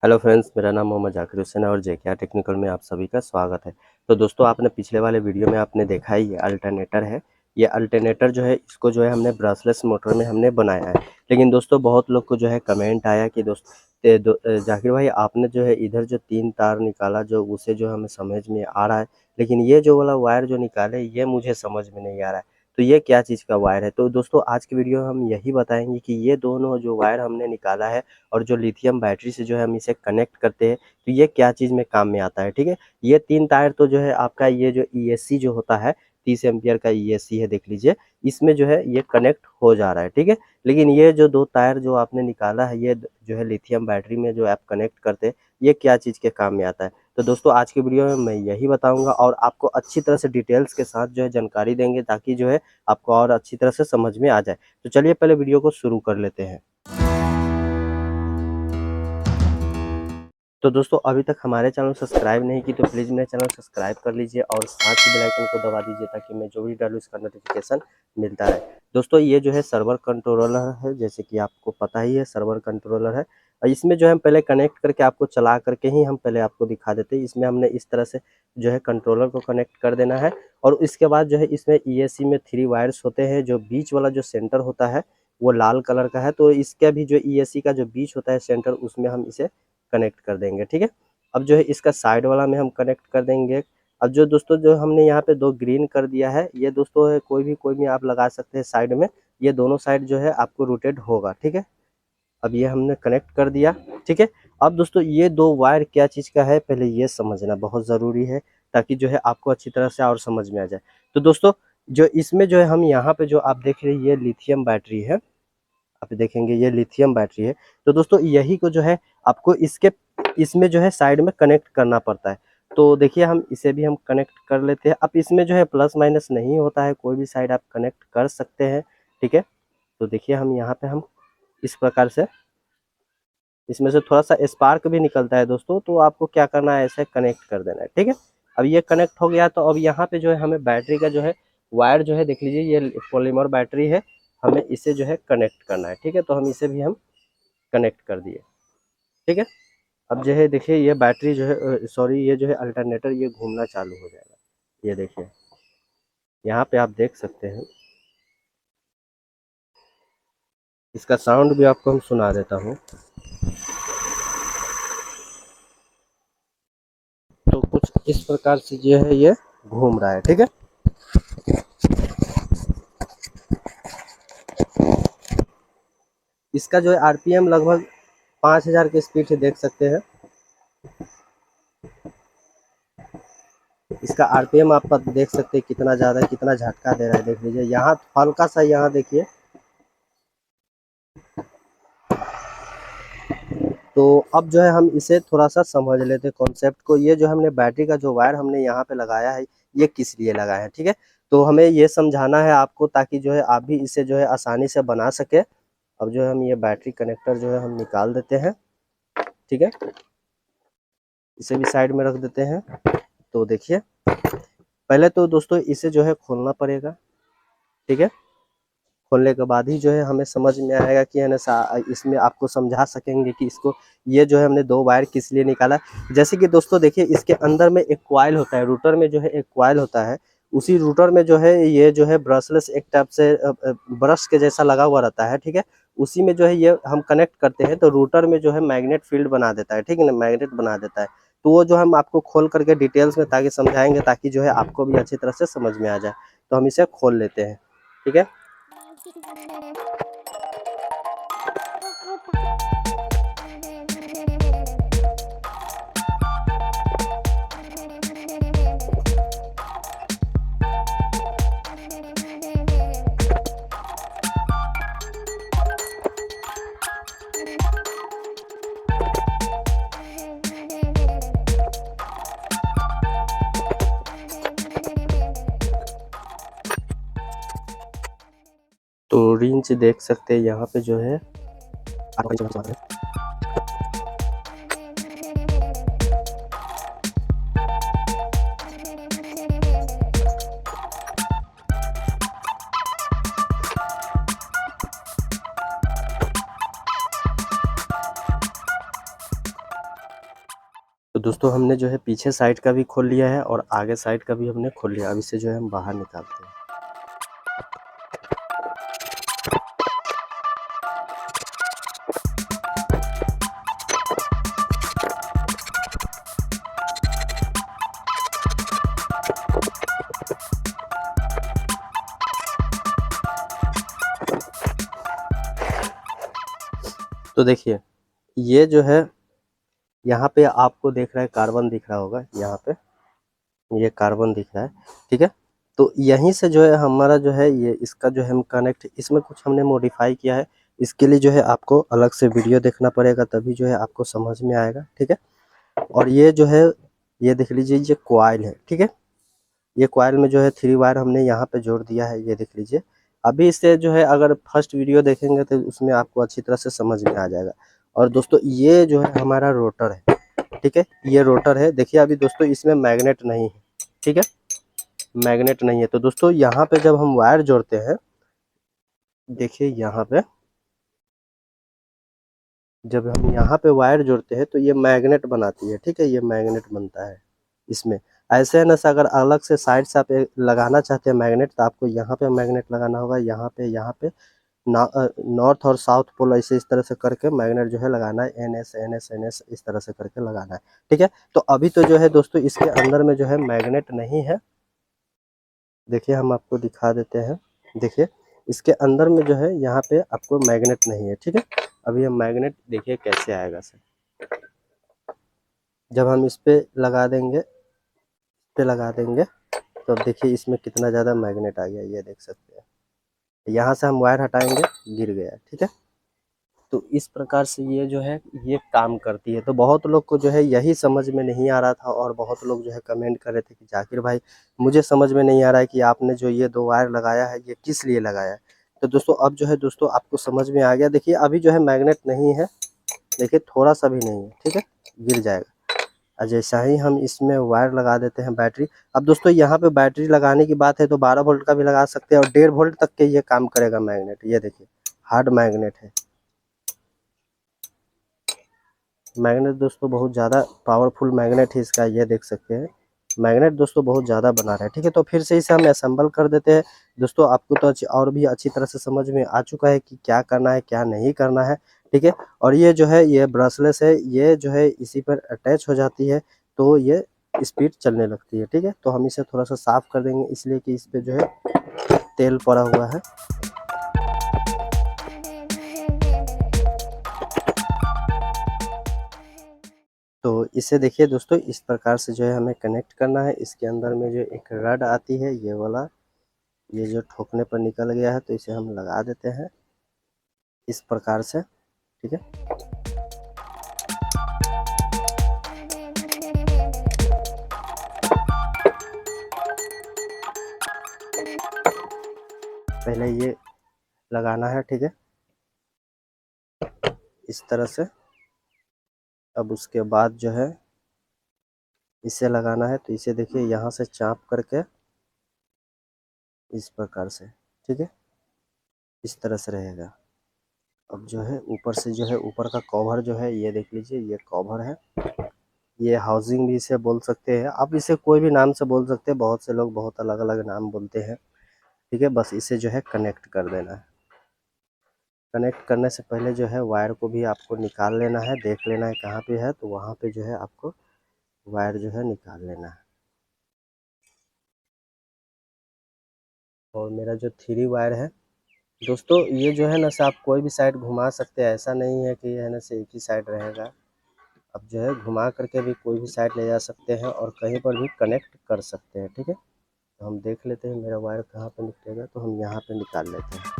Hello friends, मेरा नाम मोहम्मद जाकिर हुसैन है और जेकेआर टेक्निकल में आप सभी का स्वागत है। तो दोस्तों, आपने पिछले वाले वीडियो में आपने देखा ही ये अल्टरनेटर है। ये अल्टरनेटर जो है इसको जो है हमने ब्रशलेस मोटर में हमने बनाया है। लेकिन दोस्तों बहुत लोग को जो है कमेंट आया कि जाकिर भाई आपने जो है इधर जो 3 तार निकाला जो उसे जो हमें समझ में आ रहा है, लेकिन ये जो वाला वायर जो निकाले ये मुझे समझ में नहीं आ रहा है। तो ये क्या चीज़ का वायर है? तो दोस्तों आज की वीडियो में हम यही बताएंगे कि ये दोनों जो वायर हमने निकाला है और जो लिथियम बैटरी से जो है हम इसे कनेक्ट करते हैं, तो ये क्या चीज़ में काम में आता है, ठीक है। ये 3 टायर तो जो है आपका ये जो ईएससी जो होता है 30 एम्पियर का ईएससी है, देख लीजिए इसमें जो है ये कनेक्ट हो जा रहा है, ठीक है। लेकिन ये जो 2 टायर जो आपने निकाला है ये जो है लिथियम बैटरी में जो आप कनेक्ट करते हैं, ये क्या चीज़ के काम में आता है। तो दोस्तों आज की वीडियो में मैं यही बताऊंगा और आपको अच्छी तरह से डिटेल्स के साथ जो है जानकारी देंगे, ताकि जो है आपको और अच्छी तरह से समझ में आ जाए। तो चलिए पहले वीडियो को शुरू कर लेते हैं। तो दोस्तों अभी तक हमारे चैनल सब्सक्राइब नहीं की तो प्लीज़ मेरे चैनल सब्सक्राइब कर लीजिए और साथ ही बेल आइकन को दबा दीजिए, ताकि मैं जो भी डालूँ इसका नोटिफिकेशन मिलता रहे। दोस्तों ये जो है सर्वर कंट्रोलर है, जैसे कि आपको पता ही है सर्वर कंट्रोलर है। और इसमें जो है हम पहले कनेक्ट करके आपको चला करके ही हम पहले आपको दिखा देते हैं। इसमें हमने इस तरह से जो है कंट्रोलर को कनेक्ट कर देना है और इसके बाद जो है इसमें ईएससी में 3 वायर्स होते हैं। जो बीच वाला जो सेंटर होता है वो लाल कलर का है, तो इसका भी जो ईएससी का जो बीच होता है सेंटर, उसमें हम इसे कनेक्ट कर देंगे, ठीक है। अब जो है इसका साइड वाला में हम कनेक्ट कर देंगे। अब जो दोस्तों जो हमने यहाँ पे 2 ग्रीन कर दिया है, ये दोस्तों है कोई भी आप लगा सकते हैं साइड में। ये दोनों साइड जो है आपको रोटेट होगा, ठीक है। अब ये हमने कनेक्ट कर दिया, ठीक है। अब दोस्तों ये 2 वायर क्या चीज़ का है पहले ये समझना बहुत ज़रूरी है, ताकि जो है आपको अच्छी तरह से और समझ में आ जाए। तो दोस्तों जो इसमें जो है हम यहाँ पे जो आप देख रहे हैं ये लिथियम बैटरी है। आप देखेंगे ये लिथियम बैटरी है। तो दोस्तों यही को जो है आपको इसमें जो है साइड में कनेक्ट करना पड़ता है। तो देखिए हम इसे भी हम कनेक्ट कर लेते हैं। अब इसमें जो है प्लस माइनस नहीं होता है, कोई भी साइड आप कनेक्ट कर सकते हैं, ठीक है। तो देखिए हम यहाँ पे हम इस प्रकार से इसमें से थोड़ा सा स्पार्क भी निकलता है दोस्तों, तो आपको क्या करना है ऐसे कनेक्ट कर देना है, ठीक है। अब ये कनेक्ट हो गया, तो अब यहाँ पे जो है हमें बैटरी का जो है वायर जो है देख लीजिए ये पॉलीमर बैटरी है, हमें इसे जो है कनेक्ट करना है, ठीक है। तो हम इसे भी हम कनेक्ट कर दिए, ठीक है। अब जो है देखिए ये बैटरी जो है सॉरी ये जो है अल्टरनेटर ये घूमना चालू हो जाएगा। ये देखिए यहाँ पे आप देख सकते हैं, इसका साउंड भी आपको हम सुना देता हूँ। तो कुछ इस प्रकार से जो है ये घूम रहा है, ठीक है। इसका जो है आरपीएम लगभग 5000 की स्पीड से देख सकते हैं। इसका आरपीएम आप देख सकते हैं कितना ज़्यादा है, कितना झटका दे रहा है, देख लीजिए। यहाँ हल्का सा यहाँ देखिए, तो अब जो है हम इसे थोड़ा सा समझ लेते हैं कॉन्सेप्ट को। ये जो हमने बैटरी का जो वायर हमने यहाँ पे लगाया है ये किस लिए लगाया है, ठीक है। तो हमें ये समझाना है आपको, ताकि जो है आप भी इसे जो है आसानी से बना सके। अब जो है हम ये बैटरी कनेक्टर जो है हम निकाल देते हैं, ठीक है। इसे भी साइड में रख देते हैं। तो देखिए पहले तो दोस्तों इसे जो है खोलना पड़ेगा, ठीक है। खोलने के बाद ही जो है हमें समझ में आएगा कि है ना, इसमें आपको समझा सकेंगे कि इसको ये जो है हमने 2 वायर किस लिए निकाला। जैसे कि दोस्तों देखिए इसके अंदर में एक कॉइल होता है, रूटर में जो है एक कॉइल होता है। उसी रूटर में जो है ये जो है ब्रशलेस एक टाइप से ब्रश के जैसा लगा हुआ रहता है, ठीक है। उसी में जो है ये हम कनेक्ट करते हैं, तो रूटर में जो है मैग्नेट फील्ड बना देता है, ठीक है ना, मैग्नेट बना देता है। तो वो जो हम आपको खोल करके डिटेल्स में ताकि समझाएंगे, ताकि जो है आपको भी अच्छी तरह से समझ में आ जाए। तो हम इसे खोल लेते हैं, ठीक है। तो रेंज देख सकते हैं यहाँ पे जो है तो दोस्तों हमने जो है पीछे साइड का भी खोल लिया है और आगे साइड का भी हमने खोल लिया। अब इसे जो है हम बाहर निकालते हैं। तो देखिए ये जो है यहाँ पे आपको देख रहा है कार्बन दिख रहा होगा, यहाँ पे ये कार्बन दिख रहा है, ठीक है। तो यहीं से जो है हमारा जो है ये इसका जो है हम कनेक्ट, इसमें कुछ हमने मॉडिफाई किया है। इसके लिए जो है आपको अलग से वीडियो देखना पड़ेगा, तभी जो है आपको समझ में आएगा, ठीक है। और ये जो है ये देख लीजिए ये कॉइल है, ठीक है। ये कॉइल में जो है 3 वायर हमने यहाँ पे जोड़ दिया है, ये देख लीजिए। अभी इससे जो है अगर फर्स्ट वीडियो देखेंगे तो उसमें आपको अच्छी तरह से समझ में आ जाएगा। और दोस्तों ये जो है हमारा रोटर है, ठीक है। ये रोटर है, देखिए अभी दोस्तों इसमें मैग्नेट नहीं है, ठीक है, मैग्नेट नहीं है। तो दोस्तों यहाँ पे जब हम वायर जोड़ते हैं, देखिए यहाँ पे जब हम यहाँ पे वायर जोड़ते हैं तो ये मैग्नेट बनाती है, ठीक है, ये मैग्नेट बनता है इसमें। ऐसे है ना, से अगर अलग से साइड से आप लगाना चाहते हैं मैग्नेट, तो आपको यहाँ पे मैग्नेट लगाना होगा, यहाँ पे नॉर्थ और साउथ पोल ऐसे इस तरह से करके मैग्नेट जो है लगाना है, NS NS NS इस तरह से करके लगाना है, ठीक है। तो अभी तो जो है दोस्तों इसके अंदर में जो है मैग्नेट नहीं है, देखिए हम आपको दिखा देते हैं। देखिए इसके अंदर में जो है यहाँ पे आपको मैग्नेट नहीं है, ठीक है। अभी हम मैग्नेट देखिए कैसे आएगा सर, जब हम इस पे लगा देंगे, तो अब देखिए इसमें कितना ज़्यादा मैग्नेट आ गया, ये देख सकते हैं। यहाँ से हम वायर हटाएंगे, गिर गया, ठीक है। तो इस प्रकार से ये जो है ये काम करती है। तो बहुत लोग को जो है यही समझ में नहीं आ रहा था, और बहुत लोग जो है कमेंट कर रहे थे कि जाकिर भाई मुझे समझ में नहीं आ रहा है कि आपने जो ये 2 वायर लगाया है ये किस लिए लगाया है। तो दोस्तों अब जो है दोस्तों आपको समझ में आ गया। देखिए अभी जो है मैग्नेट नहीं है, देखिए थोड़ा सा भी नहीं है, ठीक है, गिर जाएगा। और जैसा ही हम इसमें वायर लगा देते हैं बैटरी, अब दोस्तों यहाँ पे बैटरी लगाने की बात है तो 12 वोल्ट का भी लगा सकते हैं, और 1.5 वोल्ट तक के ये काम करेगा मैग्नेट। ये देखिए हार्ड मैग्नेट है, मैग्नेट दोस्तों बहुत ज़्यादा पावरफुल मैग्नेट है इसका, ये देख सकते हैं। मैग्नेट दोस्तों बहुत ज़्यादा बना रहा है, ठीक है। तो फिर से इसे हम असेंबल कर देते हैं। दोस्तों आपको तो और भी अच्छी तरह से समझ में आ चुका है कि क्या करना है क्या नहीं करना है, ठीक है। और ये जो है ये ब्रशलेस है, ये जो है इसी पर अटैच हो जाती है तो ये स्पीड चलने लगती है, ठीक है। तो हम इसे थोड़ा सा साफ कर देंगे, इसलिए कि इस पर जो है तेल पड़ा हुआ है। तो इसे देखिए दोस्तों इस प्रकार से जो है हमें कनेक्ट करना है। इसके अंदर में जो एक रड आती है ये वाला, ये जो ठोकने पर निकल गया है, तो इसे हम लगा देते हैं इस प्रकार से, ठीक है। पहले ये लगाना है, ठीक है, इस तरह से। अब उसके बाद जो है इसे लगाना है, तो इसे देखिए यहाँ से चाप करके इस प्रकार से, ठीक है, इस तरह से रहेगा। अब जो है ऊपर से जो है ऊपर का कवर जो है ये देख लीजिए, ये कवर है, ये हाउसिंग भी इसे बोल सकते हैं आप, इसे कोई भी नाम से बोल सकते हैं, बहुत से लोग बहुत अलग अलग नाम बोलते हैं, ठीक है। बस इसे जो है कनेक्ट कर देना है। कनेक्ट करने से पहले जो है वायर को भी आपको निकाल लेना है, देख लेना है कहाँ पे है, तो वहाँ पे जो है आपको वायर जो है निकाल लेना है। और मेरा जो 3 वायर है दोस्तों, ये जो है ना से आप कोई भी साइड घुमा सकते हैं, ऐसा नहीं है कि है ना से एक ही साइड रहेगा। अब जो है घुमा करके भी कोई भी साइड ले जा सकते हैं और कहीं पर भी कनेक्ट कर सकते हैं, ठीक है। तो हम देख लेते हैं मेरा वायर कहाँ पे निकलेगा, तो हम यहाँ पे निकाल लेते हैं।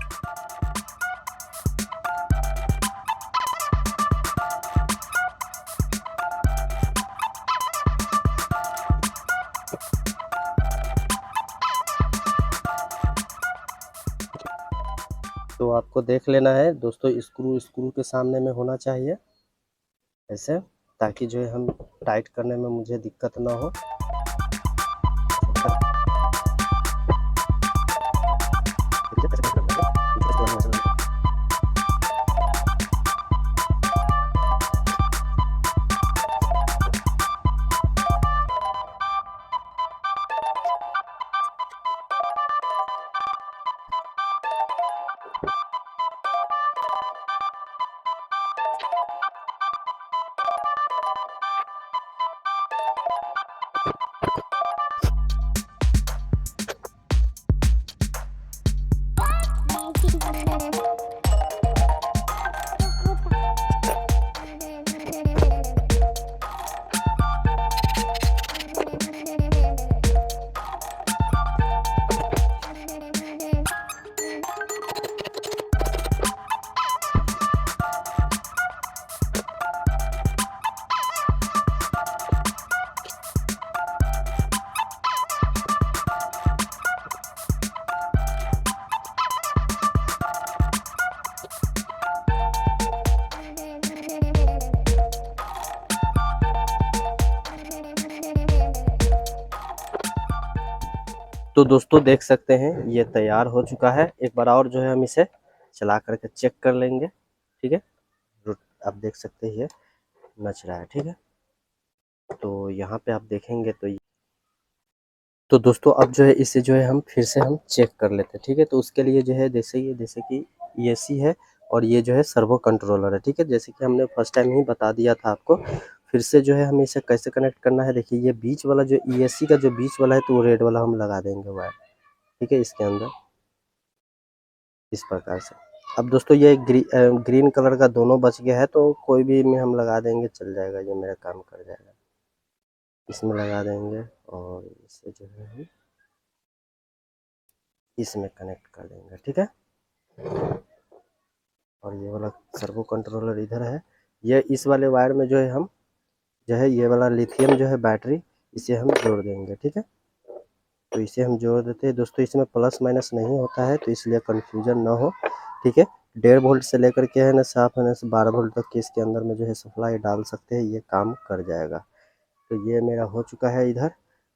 तो आपको देख लेना है दोस्तों, स्क्रू के सामने में होना चाहिए ऐसे, ताकि जो है हम टाइट करने में मुझे दिक्कत ना हो। तो दोस्तों देख सकते हैं ये तैयार हो चुका है। एक बार और जो है हम इसे चला करके चेक कर लेंगे, ठीक है। आप देख सकते हैं ये नच रहा है, ठीक है। तो यहाँ पे आप देखेंगे तो दोस्तों अब जो है इसे जो है हम फिर से हम चेक कर लेते हैं, ठीक है। तो उसके लिए जो है जैसे कि एसी है और ये जो है सर्वो कंट्रोलर है, ठीक है। जैसे कि हमने फर्स्ट टाइम ही बता दिया था आपको। फिर से जो है हमें इसे कैसे कनेक्ट करना है, देखिए ये बीच वाला जो एसी का जो बीच वाला है तो वो रेड वाला हम लगा देंगे वायर, ठीक है, इसके अंदर इस प्रकार से। अब दोस्तों ये ग्रीन कलर का दोनों बच गया है, तो कोई भी में हम लगा देंगे चल जाएगा, ये मेरा काम कर जाएगा। इसमें लगा देंगे और इसे जो है हम इसमें कनेक्ट कर देंगे, ठीक है। और ये वाला सर्वो कंट्रोलर इधर है। ये इस वाले वायर में जो है हम जो है ये वाला लिथियम जो है बैटरी, इसे हम जोड़ देंगे, ठीक है। तो इसे हम जोड़ देते हैं दोस्तों। इसमें प्लस माइनस नहीं होता है, तो इसलिए कन्फ्यूजन ना हो, ठीक है। 1.5 वोल्ट से लेकर के है ना साफ है ना 12 वोल्ट तक के इसके अंदर में जो है सप्लाई डाल सकते हैं, ये काम कर जाएगा। तो ये मेरा हो चुका है इधर।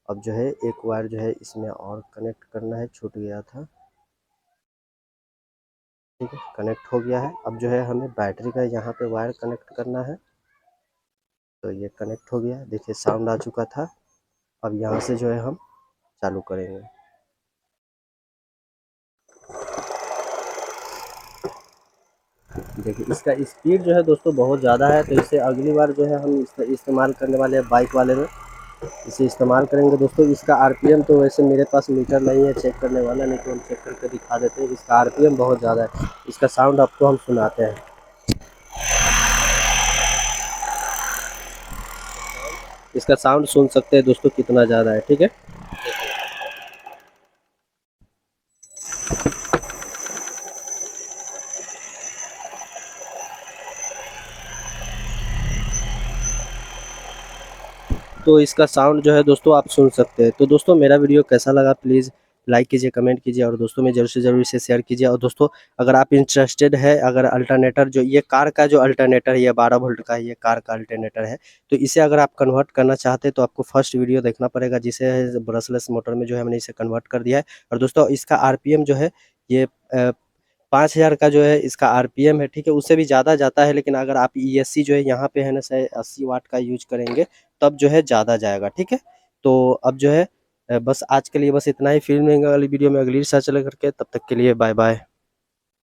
अब जो है एक वायर जो है इसमें और कनेक्ट करना है, छूट गया था, ठीक है। कनेक्ट हो गया है। अब जो है हमें बैटरी का यहाँ पे वायर कनेक्ट करना है। तो ये कनेक्ट हो गया, देखिए साउंड आ चुका था। अब यहाँ से जो है हम चालू करेंगे। देखिए इसका स्पीड जो है दोस्तों बहुत ज़्यादा है, तो इसे अगली बार जो है हम इस्तेमाल करने वाले हैं बाइक वाले में, इसे इस्तेमाल करेंगे दोस्तों। इसका आरपीएम तो वैसे मेरे पास मीटर नहीं है चेक करने वाला, नहीं तो हम चेक करके दिखा देते हैं। इसका आरपीएम बहुत ज़्यादा है। इसका साउंड आपको हम सुनाते हैं। इसका साउंड सुन सकते हैं दोस्तों कितना ज़्यादा है, ठीक है। तो इसका साउंड जो है दोस्तों आप सुन सकते हैं। तो दोस्तों मेरा वीडियो कैसा लगा प्लीज़ लाइक कीजिए, कमेंट कीजिए और दोस्तों में ज़रूर से ज़रूर इसे शेयर कीजिए। और दोस्तों अगर आप इंटरेस्टेड है, अगर अल्टरनेटर जो ये कार का जो अल्टरनेटर है, ये 12 वोल्ट का ये कार का अल्टरनेटर है, तो इसे अगर आप कन्वर्ट करना चाहते हैं तो आपको फर्स्ट वीडियो देखना पड़ेगा, जिसे ब्रशलेस मोटर में जो है हमने इसे कन्वर्ट कर दिया है। और दोस्तों इसका आरपीएम जो है ये 5000 का जो है इसका आरपीएम है, ठीक है। उससे भी ज़्यादा जाता है, लेकिन अगर आप ईएससी जो है यहाँ पे है ना 80 वाट का यूज करेंगे तब जो है ज़्यादा जाएगा, ठीक है। तो अब जो है बस आज के लिए बस इतना ही। फिर मिलेंगे अगली वीडियो में अगली रिसर्च लेकर के, तब तक के लिए बाय बाय।